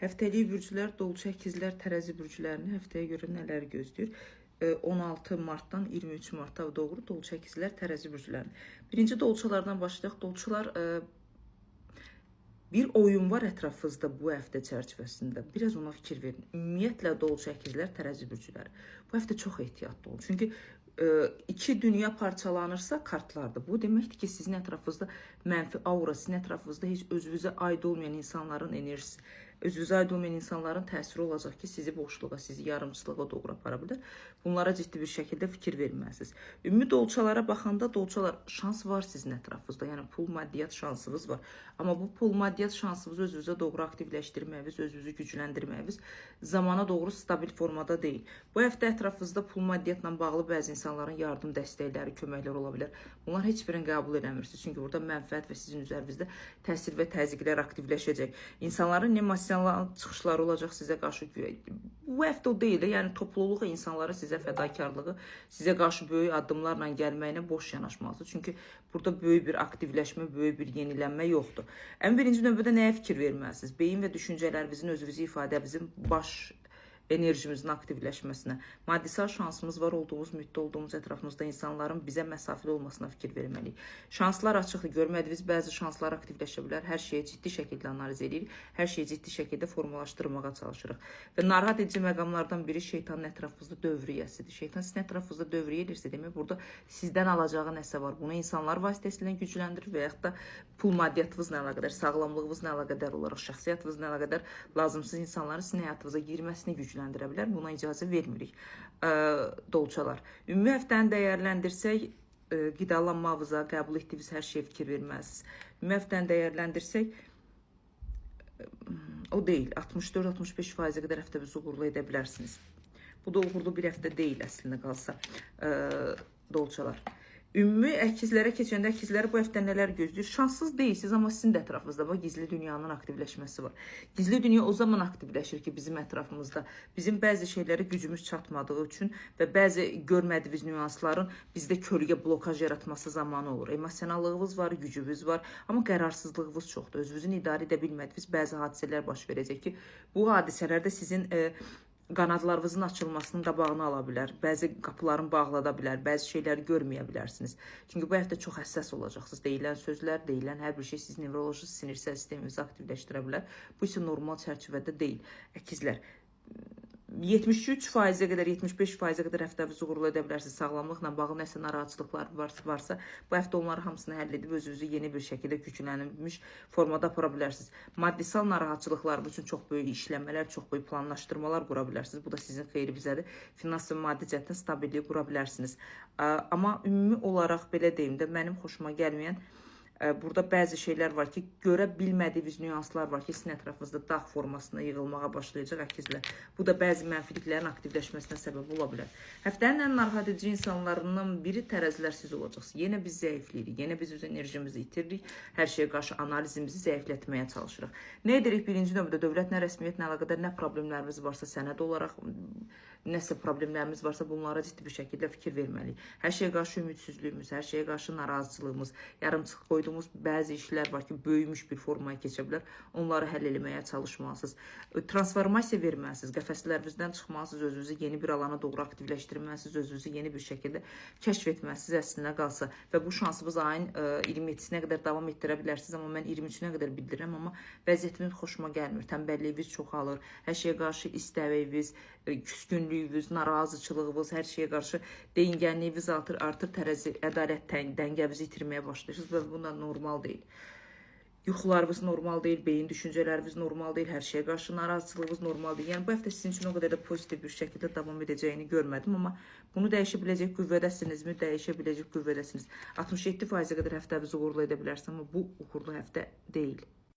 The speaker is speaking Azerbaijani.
Həftəlik bürclər, dolçu əkizlər, tərəzi bürclərini həftəyə görə nələr gözləyir? 16 martdan 23 marta doğru dolçu əkizlər, tərəzi bürclərini. Birinci dolçalardan başlayaq. Dolçular, bir oyun var ətrafınızda bu həftə çərçivəsində. Biraz ona fikir verin. Ümumiyyətlə dolçu əkizlər, tərəzi bürcləri. Bu həftə çox ehtiyatlı olun. Çünki iki dünya parçalanırsa kartlardır. Bu deməkdir ki, sizin ətrafınızda mənfi aura, sizin ətrafınızda heç özünüzə aid olmayan insanların enerjisi, özünüzə aid olmayan insanların təsiri olacaq ki, sizi boşluğa, sizi yarımçılığa doğru apara bilər. Bunlara ciddi bir şəkildə fikir verməlisiniz. Ümumi dolçalara baxanda, dolçalar, şans var sizin ətrafınızda. Yəni pul, maddiyyat şansınız var. Amma bu pul, maddiyyat şansınızı özünüzə doğru aktivləşdirməyiniz, özünüzü gücləndirməyiniz zamana doğru stabil formada deyil. Bu həftə ətrafınızda pul, maddiyyatla bağlı bəzi insanların yardım dəstəkləri, köməkləri ola bilər. Bunlar heç birini qəbul edəmirsiniz. Çünki burada mənfəət və sizin üzərinizdə təsir və təzyiqlər aktivləşəcək. İnsanların emosional çıxışları olacaq sizə qarşı. Bu həftə o deyil. Yəni topluluğa, insanların sizə fədakarlığı, sizə qarşı böyük addımlarla gəlməyinə boş yanaşmalısınız. Çünki burada böyük bir aktivləşmə, böyük bir yenilənmə yoxdur. Ən birinci növbədə nəyə fikir verməlisiniz? Beyin və düşüncələrinizin, özünüzü ifadənizin baş enerjimizin aktivləşməsinə, maddisal şansımız var olduğumuz, müddətdə olduğumuz ətrafımızda insanların bizə məsafəli olmasına fikir verməliyik. Şanslar açıqdır, görmədiyiniz bəzi şanslar aktivləşə bilər. Hər şeyi ciddi şəkildə analiz edirik, hər şeyi ciddi şəkildə formalaşdırmağa çalışırıq. Və narahat edici məqamlardan biri şeytanın ətrafınızda dövriyyəsidir. Şeytan sizin ətrafınızda dövriyyə edirsə, demək burada sizdən alacağı nəsə var. Bunu insanlar vasitəsilə gücləndirir və yaxud da pul maddiyyatınızla əlaqədar, sağlamlığınızla əlaqədar olaraq, şəxsiyyətinizlə əlaqədar lazımsız insanların sizin həyatınıza girməsini gücləndirə bilər. Buna icazə vermirik. Dolçalar. Ümumi həftəni dəyərləndirsək, qidalanmağınıza, qəbul etdiyiniz hər şeyə fikir verməlisiniz. Ümumi həftəni dəyərləndirsək, o deyil. 64-65%-ə qədər həftənizi uğurlu edə bilərsiniz. Bu da uğurlu bir həftə deyil əslində qalsa. Dolçalar. Ümumi əkizlərə keçəndə əkizləri bu həftə nələr gözləyir? Şanssız deyilsiniz, amma sizin də ətrafınızda gizli dünyanın aktivləşməsi var. Gizli dünya o zaman aktivləşir ki, bizim ətrafımızda bizim bəzi şeylərə gücümüz çatmadığı üçün və bəzi görmədiyimiz nüansların bizdə kölgə blokaj yaratması zamanı olur. Emosionallığınız var, gücünüz var, amma qərarsızlığınız çoxdur. Özünüzü idarə edə bilmədiyiniz bəzi hadisələr baş verəcək ki, bu hadisələrdə sizin qanadlarınızın açılmasının qabağını ala bilər, bəzi qapıların bağlada bilər, bəzi şeyləri görməyə bilərsiniz. Çünki bu həftə çox həssas olacaqsınız. Deyilən sözlər, deyilən hər bir şey sizin nevroloji sinirsel sisteminizi aktivləşdirə bilər. Bu isə normal çərçivədə deyil. Əkizlər. 73%-ə qədər, 75%-ə qədər həftənizi uğurlu edə bilərsiniz. Sağlamlıqla bağlı nəsə narahatçılıqlar varsa, bu həftə onları hamısını həll edib özünüzü yeni bir şəkildə güclənmiş formada apara bilərsiniz. Maddisal narahatçılıqlarınız üçün çox böyük işləmələr, çox böyük planlaşdırmalar qura bilərsiniz. Bu da sizin xeyrinizədir. Finans və maddi cəhətdən stabilliyi qura bilərsiniz. Amma ümumi olaraq belə deyim də, mənim xoşuma gəlməyən burada bəzi şeylər var ki, görə bilmədiyiniz nüanslar var ki, sizin ətrafınızda dağ formasına yığılmağa başlayacaq əkizlər. Bu da bəzi mənfiliklərin aktivləşməsinə səbəb ola bilər. Həftənin ən narahat edici insanlarından biri tərəzilər siz olacaqsınız. Yenə biz zəifləyirik, yenə biz öz enerjimizi itiririk, hər şeyə qarşı analizimizi zəiflətməyə çalışırıq. Nə edirik? Birinci növbədə dövlətlə, rəsmiyyətlə əlaqədar nə problemlərimiz varsa, sənəd olaraq nəsə problemlərimiz varsa, bunlara ciddi bir şəkildə fikir verməliyik. Hər şeyə qarşı ümidsizliyimiz, hər şeyə qarşı narazıçılığımız, yarımçıq qoyduğumuz bəzi işlər var ki, böyümüş bir formaya keçə bilər. Onları həll etməyə çalışmalısınız. Transformasiya verməlisiniz, qəfəslərinizdən çıxmalısınız, özünüzü yeni bir alana doğru aktivləşdirməlisiniz, özünüzü yeni bir şəkildə kəşf etməlisiniz əslində qalsa. Və bu şansınız ayın 27-sinə qədər davam etdirə bilərsiniz, amma mən 23-nə qədər bildirirəm, amma vəziyyətiniz xoşuma gəlmir. Tənbəlliyiniz çoxalır, hər şeyə qarşı istəyiniz, küskünlüyünüz, narazıçılığınız, hər şeyə qarşı deyingənliyiniz artır, tərəzi, ədalət dəngənizi itirməyə başlayırsınız və bundan normal deyil. Yuxularınız normal deyil, beyin düşüncələriniz normal deyil, hər şeyə qarşı narazıçılığınız normal deyil. Yəni bu həftə sizin üçün o qədər də pozitiv bir şəkildə davam edəcəyini görmədim, amma bunu dəyişə biləcək qüvvədəsinizmi? Dəyişə biləcək qüvvədəsiniz. 67%-ə qədər həftənizi uğurlu edə bilərsiniz, amma bu uğurlu həftə deyil.